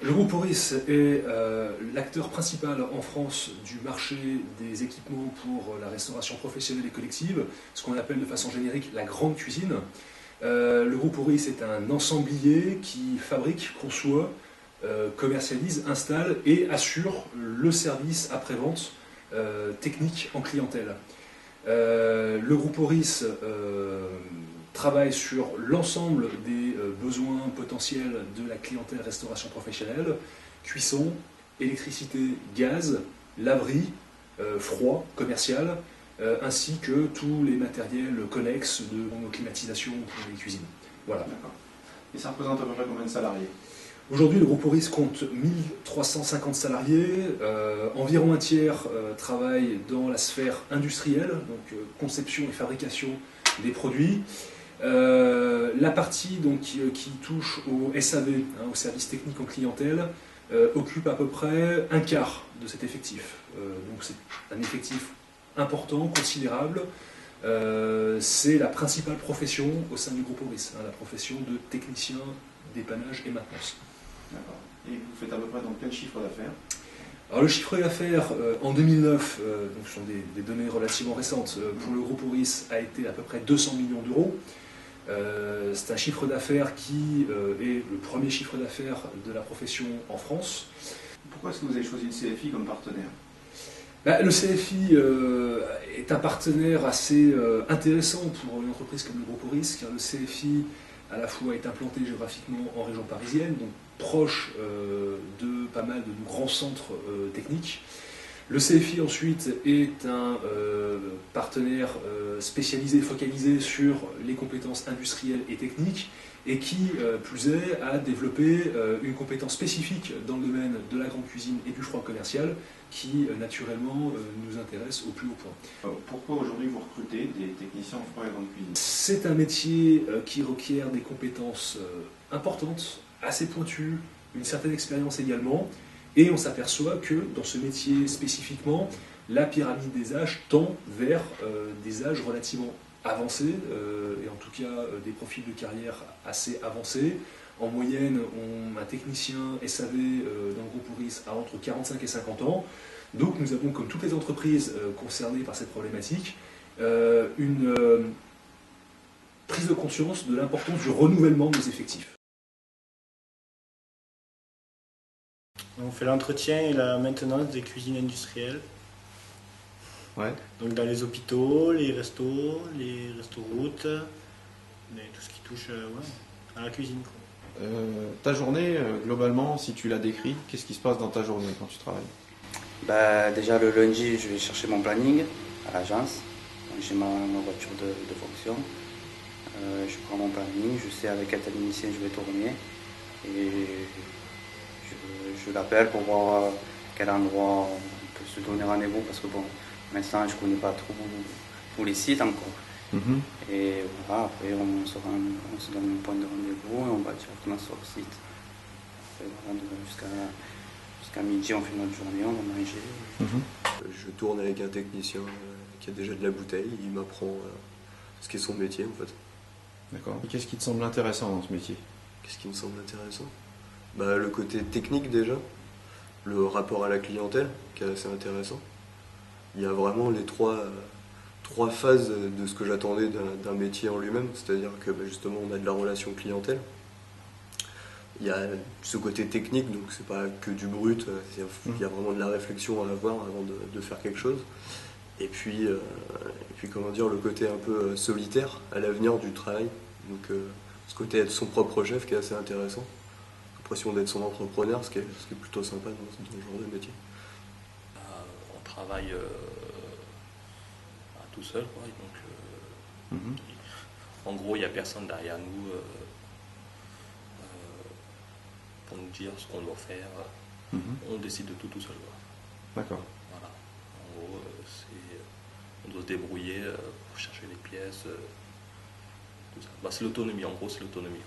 Le groupe Auris est l'acteur principal en France du marché des équipements pour la restauration professionnelle et collective, ce qu'on appelle de façon générique la grande cuisine. Le groupe Auris est un ensemblier qui fabrique, conçoit, commercialise, installe et assure le service après-vente technique en clientèle. Le groupe Auris travaille sur l'ensemble des besoins potentiels de la clientèle restauration professionnelle, cuisson, électricité, gaz, laverie, froid, commercial, ainsi que tous les matériels connexes de climatisation pour les cuisines. Voilà. D'accord. Et ça représente à peu près combien de salariés? Aujourd'hui, le groupe Auris compte 1350 salariés, environ un tiers travaille dans la sphère industrielle, donc conception et fabrication des produits. La partie donc, qui touche au SAV, au service technique en clientèle, occupe à peu près un quart de cet effectif. Donc c'est un effectif important, considérable. C'est la principale profession au sein du groupe Auris, la profession de technicien dépannage et maintenance. D'accord. Et vous faites à peu près dans quel chiffre d'affaires? Alors le chiffre d'affaires en 2009, donc ce sont des données relativement récentes, pour le groupe Auris a été à peu près 200 millions d'euros. C'est un chiffre d'affaires qui est le premier chiffre d'affaires de la profession en France. Pourquoi est-ce que vous avez choisi le CFI comme partenaire? Le CFI est un partenaire assez intéressant pour une entreprise comme le groupe Auris, car le CFI à la fois est implanté géographiquement en région parisienne, donc proche de pas mal de nos grands centres techniques. Le CFI ensuite est un partenaire spécialisé, focalisé sur les compétences industrielles et techniques et qui, plus est, a développé une compétence spécifique dans le domaine de la grande cuisine et du froid commercial qui, naturellement, nous intéresse au plus haut point. Pourquoi aujourd'hui vous recrutez des techniciens en froid et grande cuisine? C'est un métier qui requiert des compétences importantes, assez pointues, une certaine expérience également. Et on s'aperçoit que dans ce métier spécifiquement, la pyramide des âges tend vers des âges relativement avancés, et en tout cas des profils de carrière assez avancés. En moyenne, un technicien SAV dans le groupe Auris a entre 45 et 50 ans. Donc nous avons, comme toutes les entreprises concernées par cette problématique, une prise de conscience de l'importance du renouvellement de nos effectifs. On fait l'entretien et la maintenance des cuisines industrielles. Ouais. Donc dans les hôpitaux, les restos-routes, tout ce qui touche à la cuisine. Quoi. Ta journée, globalement, si tu la décris, qu'est-ce qui se passe dans ta journée quand tu travailles? Déjà le lundi, je vais chercher mon planning à l'agence. J'ai ma voiture de fonction. Je prends mon planning, je sais avec quel technicien je vais tourner. Et je l'appelle pour voir quel endroit on peut se donner rendez-vous parce que bon, pour l'instant je ne connais pas tous les sites encore. Et voilà, après on se donne un point de rendez-vous et on va directement sur le site. Voilà, jusqu'à midi on fait notre journée, on va manger. Je tourne avec un technicien qui a déjà de la bouteille, il m'apprend ce qu'est son métier en fait. D'accord. Et qu'est-ce qui te semble intéressant dans ce métier? Qu'est-ce qui me semble intéressant? Le côté technique déjà, le rapport à la clientèle qui est assez intéressant. Il y a vraiment les trois phases de ce que j'attendais d'un métier en lui-même, c'est-à-dire que justement on a de la relation clientèle. Il y a ce côté technique, donc c'est pas que du brut, il y a vraiment de la réflexion à avoir avant de faire quelque chose. Et puis comment dire, le côté un peu solitaire à l'avenir du travail, donc ce côté être son propre chef qui est assez intéressant. L'impression d'être son entrepreneur, ce qui est plutôt sympa dans ce genre de métier. On travaille tout seul, quoi, donc en gros il n'y a personne derrière nous pour nous dire ce qu'on doit faire. On décide de tout seul. D'accord. Voilà. En gros, on doit se débrouiller pour chercher les pièces, tout ça. C'est l'autonomie, en gros c'est l'autonomie.